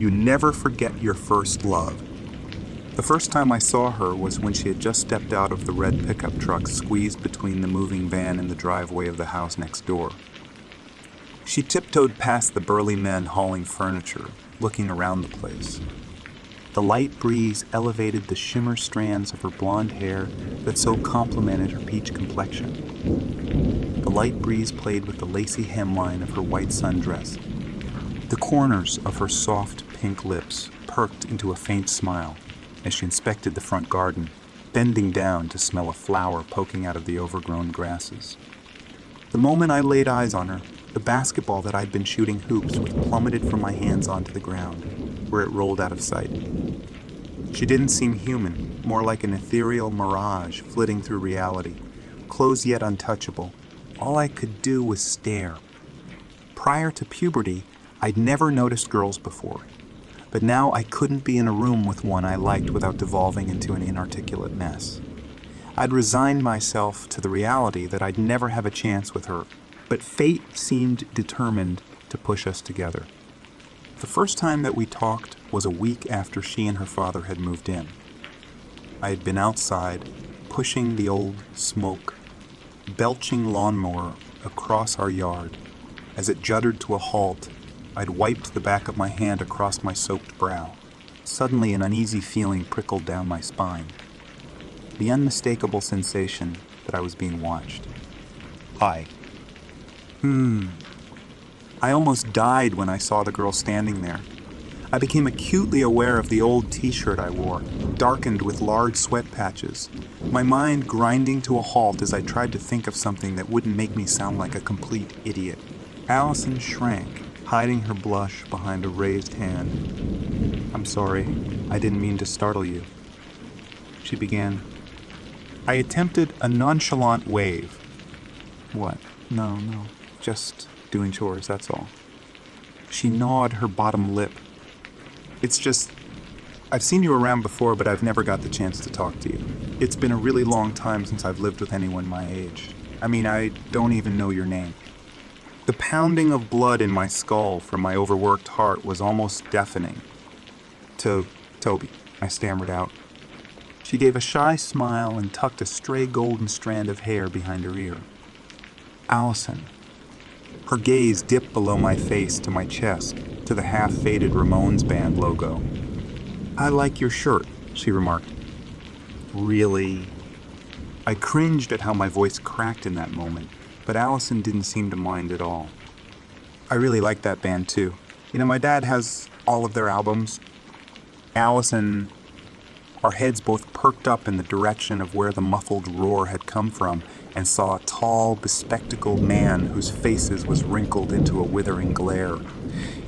You never forget your first love. The first time I saw her was when she had just stepped out of the red pickup truck squeezed between the moving van and the driveway of the house next door. She tiptoed past the burly men hauling furniture, looking around the place. The light breeze elevated the shimmer strands of her blonde hair that so complemented her peach complexion. The light breeze played with the lacy hemline of her white sundress. The corners of her soft pink lips perked into a faint smile as she inspected the front garden, bending down to smell a flower poking out of the overgrown grasses. The moment I laid eyes on her, the basketball that I'd been shooting hoops with plummeted from my hands onto the ground, where it rolled out of sight. She didn't seem human, more like an ethereal mirage flitting through reality, close yet untouchable. All I could do was stare. Prior to puberty, I'd never noticed girls before, but now I couldn't be in a room with one I liked without devolving into an inarticulate mess. I'd resigned myself to the reality that I'd never have a chance with her, but fate seemed determined to push us together. The first time that we talked was a week after she and her father had moved in. I had been outside, pushing the old smoke, belching lawnmower across our yard. As it juddered to a halt, I'd wiped the back of my hand across my soaked brow. Suddenly an uneasy feeling prickled down my spine. The unmistakable sensation that I was being watched. Hi. I almost died when I saw the girl standing there. I became acutely aware of the old t-shirt I wore, darkened with large sweat patches, my mind grinding to a halt as I tried to think of something that wouldn't make me sound like a complete idiot. Allison shrank, hiding her blush behind a raised hand. "I'm sorry, I didn't mean to startle you," she began. I attempted a nonchalant wave. "What? No, just doing chores, that's all." She gnawed her bottom lip. "It's just, I've seen you around before, but I've never got the chance to talk to you. It's been a really long time since I've lived with anyone my age. I mean, I don't even know your name." The pounding of blood in my skull from my overworked heart was almost deafening. Toby, I stammered out. She gave a shy smile and tucked a stray golden strand of hair behind her ear. "Allison." Her gaze dipped below my face to my chest, to the half-faded Ramones band logo. "I like your shirt," she remarked. "Really?" I cringed at how my voice cracked in that moment, but Allison didn't seem to mind at all. "I really like that band too. You know, my dad has all of their albums." Allison, our heads both perked up in the direction of where the muffled roar had come from, and saw a tall, bespectacled man whose face was wrinkled into a withering glare.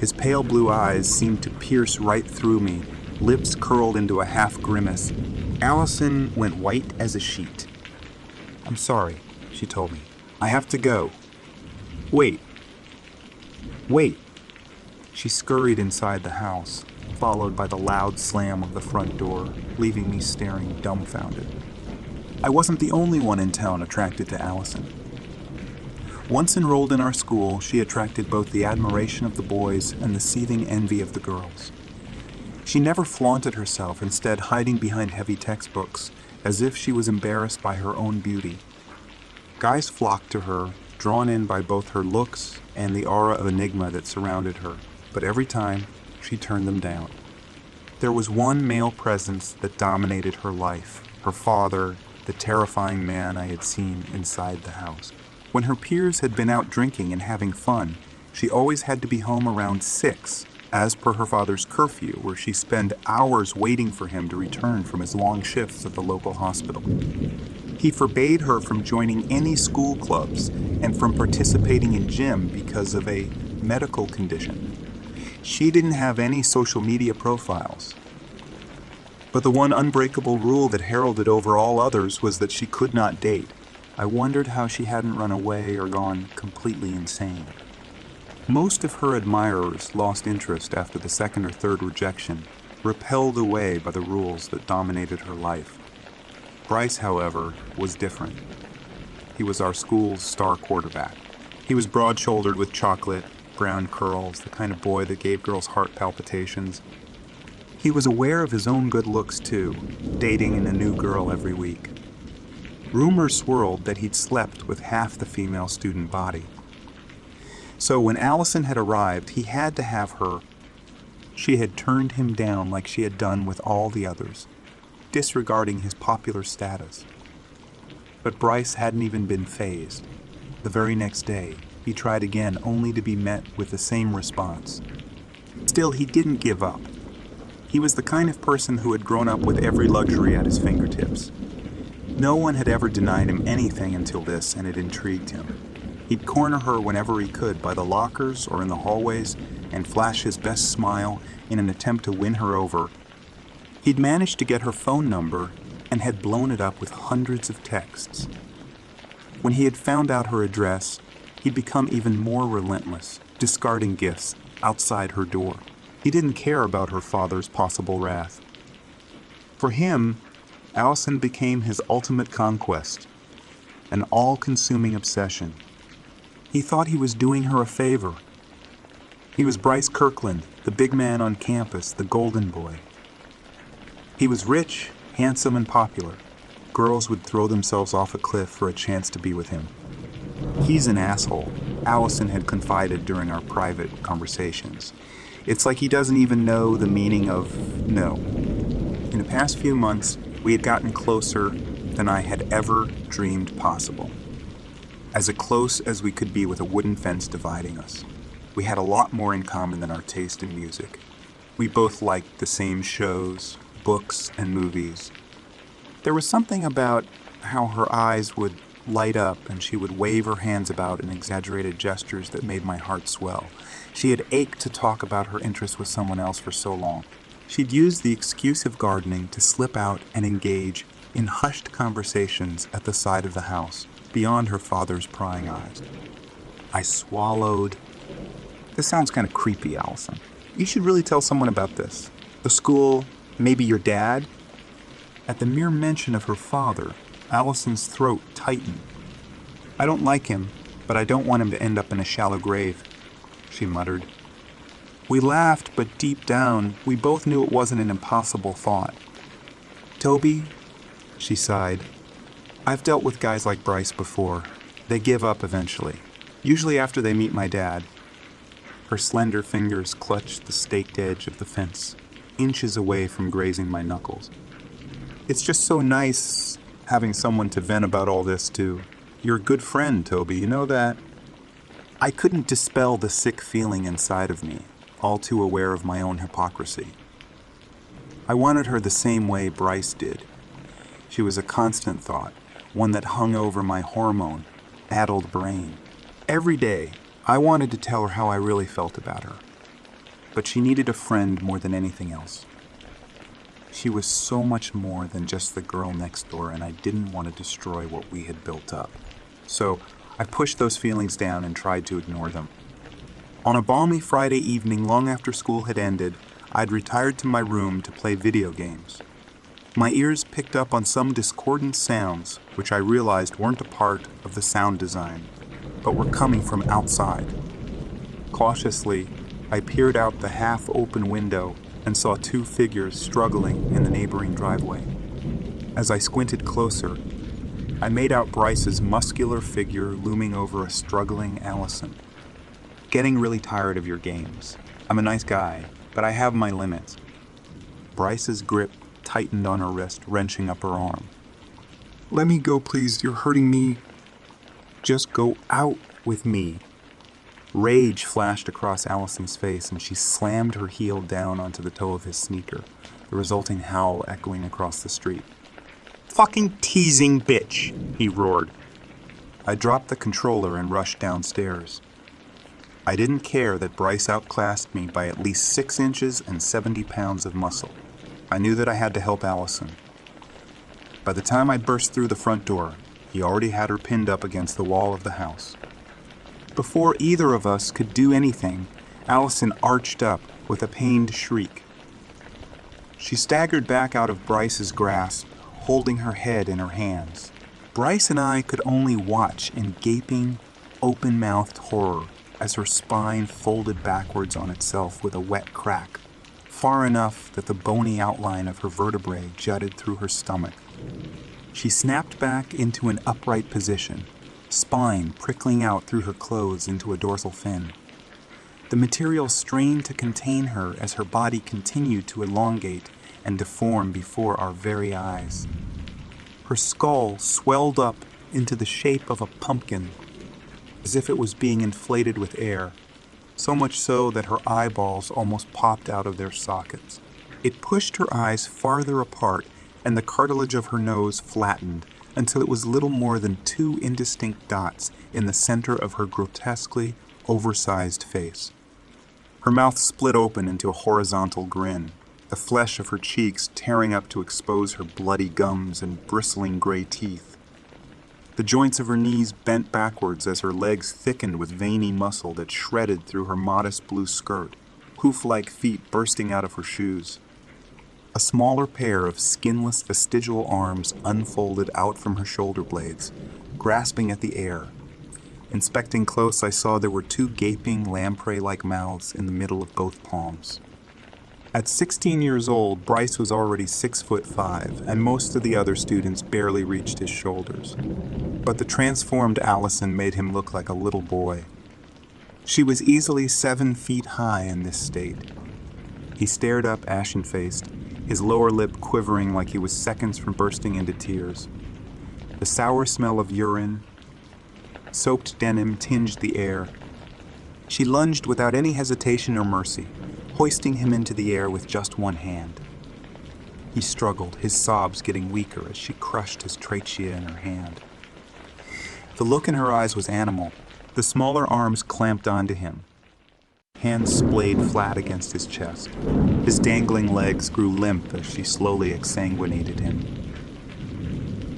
His pale blue eyes seemed to pierce right through me, lips curled into a half grimace. Allison went white as a sheet. "I'm sorry," she told me. "I have to go." Wait. She scurried inside the house, followed by the loud slam of the front door, leaving me staring dumbfounded. I wasn't the only one in town attracted to Allison. Once enrolled in our school, she attracted both the admiration of the boys and the seething envy of the girls. She never flaunted herself, instead hiding behind heavy textbooks, as if she was embarrassed by her own beauty. Guys flocked to her, drawn in by both her looks and the aura of enigma that surrounded her, but every time, she turned them down. There was one male presence that dominated her life, her father, the terrifying man I had seen inside the house. When her peers had been out drinking and having fun, she always had to be home around 6, as per her father's curfew, where she spent hours waiting for him to return from his long shifts at the local hospital. He forbade her from joining any school clubs and from participating in gym because of a medical condition. She didn't have any social media profiles. But the one unbreakable rule that heralded over all others was that she could not date. I wondered how she hadn't run away or gone completely insane. Most of her admirers lost interest after the second or third rejection, repelled away by the rules that dominated her life. Bryce, however, was different. He was our school's star quarterback. He was broad-shouldered with chocolate, brown curls, the kind of boy that gave girls heart palpitations. He was aware of his own good looks too, dating in a new girl every week. Rumors swirled that he'd slept with half the female student body. So when Allison had arrived, he had to have her. She had turned him down like she had done with all the others, disregarding his popular status. But Bryce hadn't even been fazed. The very next day, he tried again, only to be met with the same response. Still, he didn't give up. He was the kind of person who had grown up with every luxury at his fingertips. No one had ever denied him anything until this, and it intrigued him. He'd corner her whenever he could by the lockers or in the hallways and flash his best smile in an attempt to win her over. He'd managed to get her phone number and had blown it up with hundreds of texts. When he had found out her address, he'd become even more relentless, discarding gifts outside her door. He didn't care about her father's possible wrath. For him, Allison became his ultimate conquest, an all-consuming obsession. He thought he was doing her a favor. He was Bryce Kirkland, the big man on campus, the golden boy. He was rich, handsome, and popular. Girls would throw themselves off a cliff for a chance to be with him. He's an asshole, Allison had confided during our private conversations. It's like he doesn't even know the meaning of no. In the past few months, we had gotten closer than I had ever dreamed possible. As close as we could be with a wooden fence dividing us. We had a lot more in common than our taste in music. We both liked the same shows, books, and movies. There was something about how her eyes would light up and she would wave her hands about in exaggerated gestures that made my heart swell. She had ached to talk about her interest with someone else for so long. She'd used the excuse of gardening to slip out and engage in hushed conversations at the side of the house, beyond her father's prying eyes. I swallowed. This sounds kind of creepy, Allison. You should really tell someone about this. The school, maybe your dad. At the mere mention of her father, Allison's throat tightened. I don't like him, but I don't want him to end up in a shallow grave, she muttered. We laughed, but deep down, we both knew it wasn't an impossible thought. Toby, she sighed. I've dealt with guys like Bryce before. They give up eventually, usually after they meet my dad. Her slender fingers clutched the staked edge of the fence, inches away from grazing my knuckles. It's just so nice having someone to vent about all this to. You're a good friend, Toby, you know that? I couldn't dispel the sick feeling inside of me, all too aware of my own hypocrisy. I wanted her the same way Bryce did. She was a constant thought, one that hung over my hormone-addled brain. Every day, I wanted to tell her how I really felt about her. But she needed a friend more than anything else. She was so much more than just the girl next door, and I didn't want to destroy what we had built up. So I pushed those feelings down and tried to ignore them. On a balmy Friday evening long after school had ended, I'd retired to my room to play video games. My ears picked up on some discordant sounds, which I realized weren't a part of the sound design, but were coming from outside. Cautiously, I peered out the half-open window and saw two figures struggling in the neighboring driveway. As I squinted closer, I made out Bryce's muscular figure looming over a struggling Allison. Getting really tired of your games. I'm a nice guy, but I have my limits. Bryce's grip tightened on her wrist, wrenching up her arm. Let me go, please. You're hurting me. Just go out with me. Rage flashed across Allison's face, and she slammed her heel down onto the toe of his sneaker, the resulting howl echoing across the street. Fucking teasing bitch, he roared. I dropped the controller and rushed downstairs. I didn't care that Bryce outclassed me by at least 6 inches and 70 pounds of muscle. I knew that I had to help Allison. By the time I burst through the front door, he already had her pinned up against the wall of the house. Before either of us could do anything, Allison arched up with a pained shriek. She staggered back out of Bryce's grasp, holding her head in her hands. Bryce and I could only watch in gaping, open-mouthed horror as her spine folded backwards on itself with a wet crack, far enough that the bony outline of her vertebrae jutted through her stomach. She snapped back into an upright position, spine prickling out through her clothes into a dorsal fin. The material strained to contain her as her body continued to elongate and deform before our very eyes. Her skull swelled up into the shape of a pumpkin, as if it was being inflated with air, so much so that her eyeballs almost popped out of their sockets. It pushed her eyes farther apart, and the cartilage of her nose flattened until it was little more than two indistinct dots in the center of her grotesquely oversized face. Her mouth split open into a horizontal grin, the flesh of her cheeks tearing up to expose her bloody gums and bristling gray teeth. The joints of her knees bent backwards as her legs thickened with veiny muscle that shredded through her modest blue skirt, hoof-like feet bursting out of her shoes. A smaller pair of skinless vestigial arms unfolded out from her shoulder blades, grasping at the air. Inspecting close, I saw there were two gaping lamprey-like mouths in the middle of both palms. At 16 years old, Bryce was already 6'5", and most of the other students barely reached his shoulders. But the transformed Allison made him look like a little boy. She was easily 7 feet high in this state. He stared up ashen-faced, his lower lip quivering like he was seconds from bursting into tears. The sour smell of urine, soaked denim tinged the air. She lunged without any hesitation or mercy, hoisting him into the air with just one hand. He struggled, his sobs getting weaker as she crushed his trachea in her hand. The look in her eyes was animal. The smaller arms clamped onto him. Hands splayed flat against his chest. His dangling legs grew limp as she slowly exsanguinated him.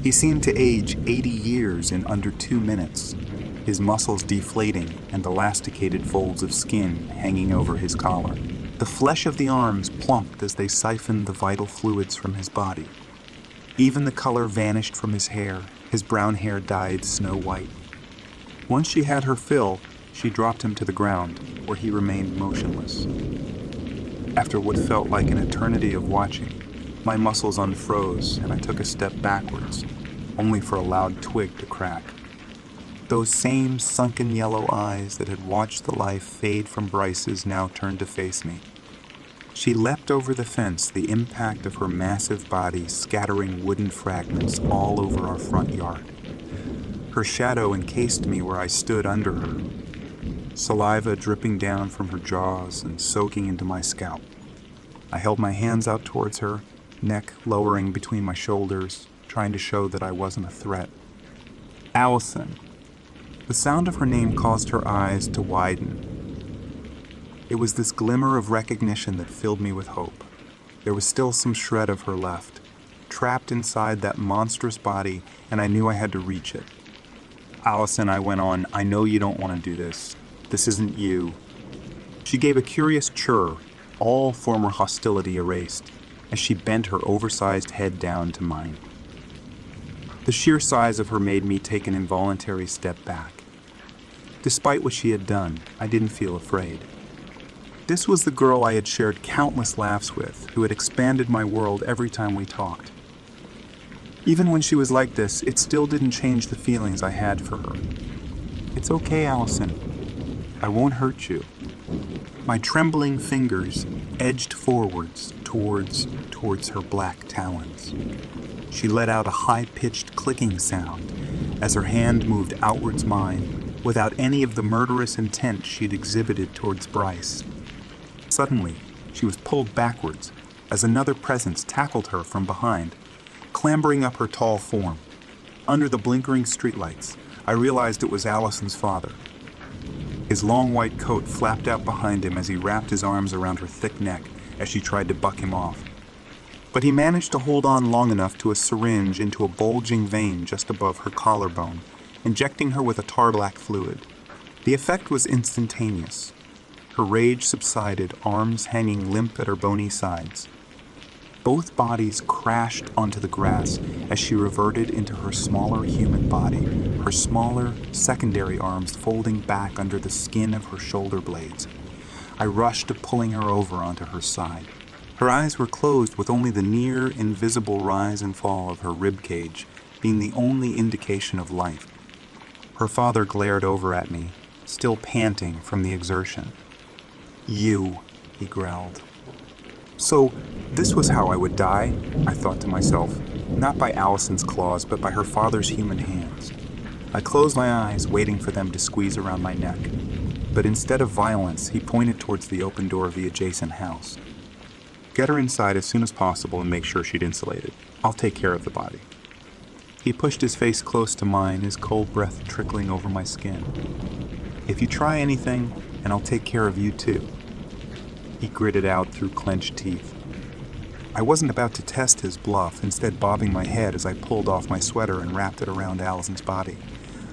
He seemed to age 80 years in under 2 minutes, his muscles deflating and elasticated folds of skin hanging over his collar. The flesh of the arms plumped as they siphoned the vital fluids from his body. Even the color vanished from his hair, his brown hair dyed snow white. Once she had her fill, she dropped him to the ground, where he remained motionless. After what felt like an eternity of watching, my muscles unfroze and I took a step backwards, only for a loud twig to crack. Those same sunken yellow eyes that had watched the life fade from Bryce's now turned to face me. She leapt over the fence, the impact of her massive body scattering wooden fragments all over our front yard. Her shadow encased me where I stood under her, saliva dripping down from her jaws and soaking into my scalp. I held my hands out towards her, neck lowering between my shoulders, trying to show that I wasn't a threat. Allison. The sound of her name caused her eyes to widen. It was this glimmer of recognition that filled me with hope. There was still some shred of her left, trapped inside that monstrous body, and I knew I had to reach it. Allison, I went on, I know you don't want to do this. This isn't you. She gave a curious chirr, all former hostility erased, as she bent her oversized head down to mine. The sheer size of her made me take an involuntary step back. Despite what she had done, I didn't feel afraid. This was the girl I had shared countless laughs with, who had expanded my world every time we talked. Even when she was like this, it still didn't change the feelings I had for her. It's okay, Allison. I won't hurt you. My trembling fingers edged forwards towards her black talons. She let out a high-pitched clicking sound as her hand moved outwards mine, without any of the murderous intent she'd exhibited towards Bryce. Suddenly, she was pulled backwards as another presence tackled her from behind, clambering up her tall form. Under the blinkering streetlights, I realized it was Allison's father. His long white coat flapped out behind him as he wrapped his arms around her thick neck as she tried to buck him off. But he managed to hold on long enough to a syringe into a bulging vein just above her collarbone, injecting her with a tar-black fluid. The effect was instantaneous. Her rage subsided, arms hanging limp at her bony sides. Both bodies crashed onto the grass as she reverted into her smaller human body, her smaller, secondary arms folding back under the skin of her shoulder blades. I rushed to pulling her over onto her side. Her eyes were closed with only the near invisible rise and fall of her rib cage being the only indication of life. Her father glared over at me, still panting from the exertion. "You," he growled. So, this was how I would die, I thought to myself, not by Allison's claws, but by her father's human hands. I closed my eyes, waiting for them to squeeze around my neck. But instead of violence, he pointed towards the open door of the adjacent house. "Get her inside as soon as possible and make sure she's insulated. I'll take care of the body." He pushed his face close to mine, his cold breath trickling over my skin. "If you try anything, and I'll take care of you too," he gritted out through clenched teeth. I wasn't about to test his bluff, instead bobbing my head as I pulled off my sweater and wrapped it around Allison's body.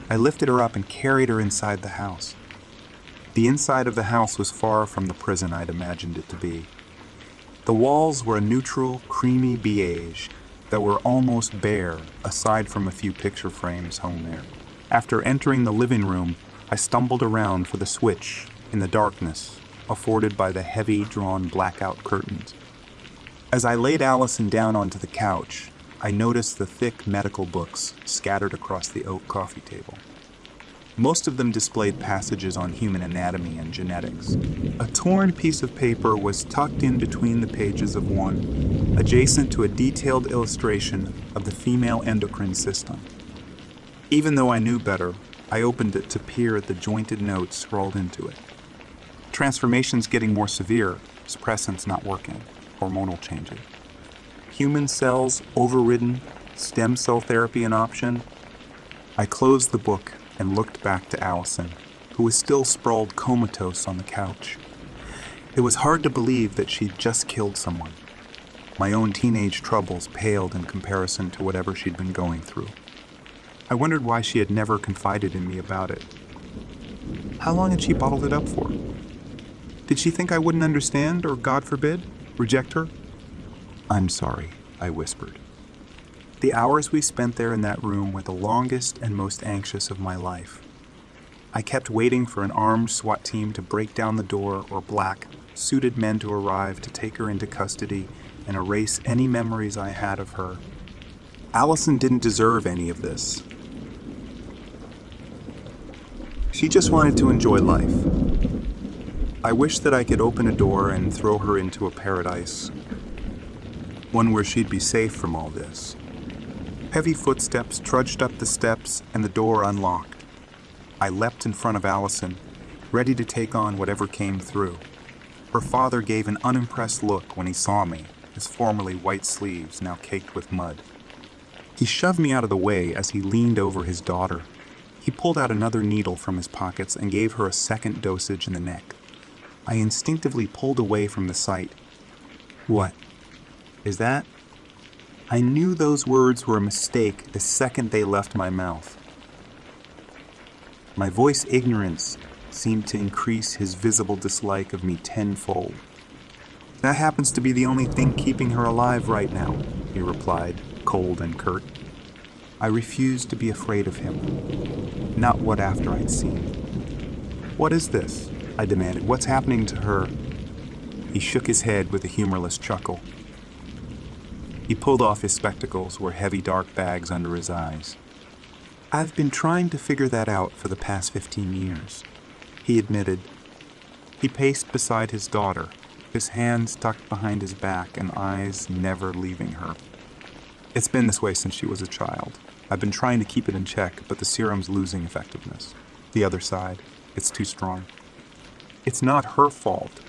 I lifted her up and carried her inside the house. The inside of the house was far from the prison I'd imagined it to be. The walls were a neutral, creamy beige that were almost bare, aside from a few picture frames hung there. After entering the living room, I stumbled around for the switch in the darkness afforded by the heavy, drawn blackout curtains. As I laid Allison down onto the couch, I noticed the thick medical books scattered across the oak coffee table. Most of them displayed passages on human anatomy and genetics. A torn piece of paper was tucked in between the pages of one, adjacent to a detailed illustration of the female endocrine system. Even though I knew better, I opened it to peer at the jointed notes scrawled into it. Transformations getting more severe, suppressants not working, hormonal changes. Human cells overridden, stem cell therapy an option. I closed the book and looked back to Allison, who was still sprawled comatose on the couch. It was hard to believe that she'd just killed someone. My own teenage troubles paled in comparison to whatever she'd been going through. I wondered why she had never confided in me about it. How long had she bottled it up for? Did she think I wouldn't understand, or, God forbid, reject her? "I'm sorry," I whispered. The hours we spent there in that room were the longest and most anxious of my life. I kept waiting for an armed SWAT team to break down the door or black, suited men to arrive to take her into custody and erase any memories I had of her. Allison didn't deserve any of this. She just wanted to enjoy life. I wish that I could open a door and throw her into a paradise, one where she'd be safe from all this. Heavy footsteps trudged up the steps and the door unlocked. I leapt in front of Allison, ready to take on whatever came through. Her father gave an unimpressed look when he saw me, his formerly white sleeves now caked with mud. He shoved me out of the way as he leaned over his daughter. He pulled out another needle from his pockets and gave her a second dosage in the neck. I instinctively pulled away from the sight. "What is that?" I knew those words were a mistake the second they left my mouth. My voice ignorance seemed to increase his visible dislike of me tenfold. "That happens to be the only thing keeping her alive right now," he replied, cold and curt. I refused to be afraid of him. Not what after I'd seen. "What is this?" I demanded. "What's happening to her?" He shook his head with a humorless chuckle. He pulled off his spectacles, wore heavy dark bags under his eyes. "I've been trying to figure that out for the past 15 years, he admitted. He paced beside his daughter, his hands tucked behind his back and eyes never leaving her. "It's been this way since she was a child. I've been trying to keep it in check, but the serum's losing effectiveness. The other side, it's too strong. It's not her fault.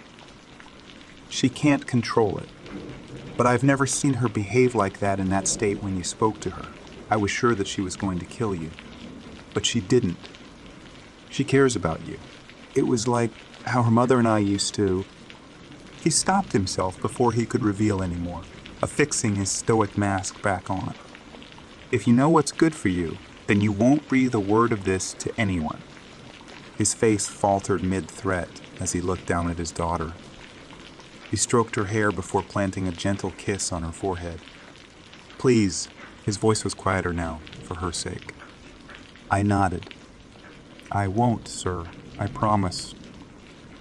She can't control it. But I've never seen her behave like that in that state when you spoke to her. I was sure that she was going to kill you. But she didn't. She cares about you. It was like how her mother and I used to." He stopped himself before he could reveal any more, affixing his stoic mask back on. "If you know what's good for you, then you won't breathe a word of this to anyone." His face faltered mid-threat as he looked down at his daughter. He stroked her hair before planting a gentle kiss on her forehead. "Please." His voice was quieter now, for her sake. I nodded. "I won't, sir. I promise."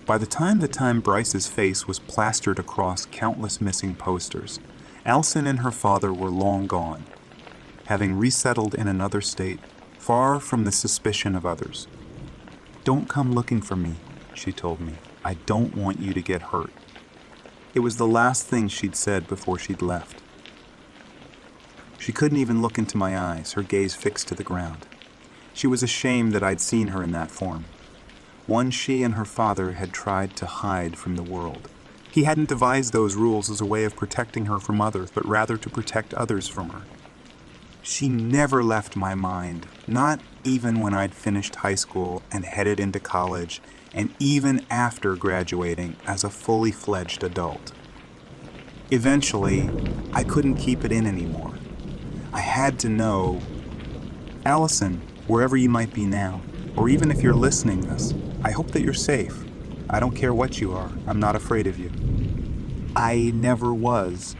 By the time Bryce's face was plastered across countless missing posters, Allison and her father were long gone, having resettled in another state, far from the suspicion of others. "Don't come looking for me," she told me. "I don't want you to get hurt." It was the last thing she'd said before she'd left. She couldn't even look into my eyes, her gaze fixed to the ground. She was ashamed that I'd seen her in that form, one she and her father had tried to hide from the world. He hadn't devised those rules as a way of protecting her from others, but rather to protect others from her. She never left my mind, not even when I'd finished high school and headed into college, and even after graduating as a fully fledged adult. Eventually, I couldn't keep it in anymore. I had to know. Allison, wherever you might be now, or even if you're listening this, I hope that you're safe. I don't care what you are. I'm not afraid of you. I never was.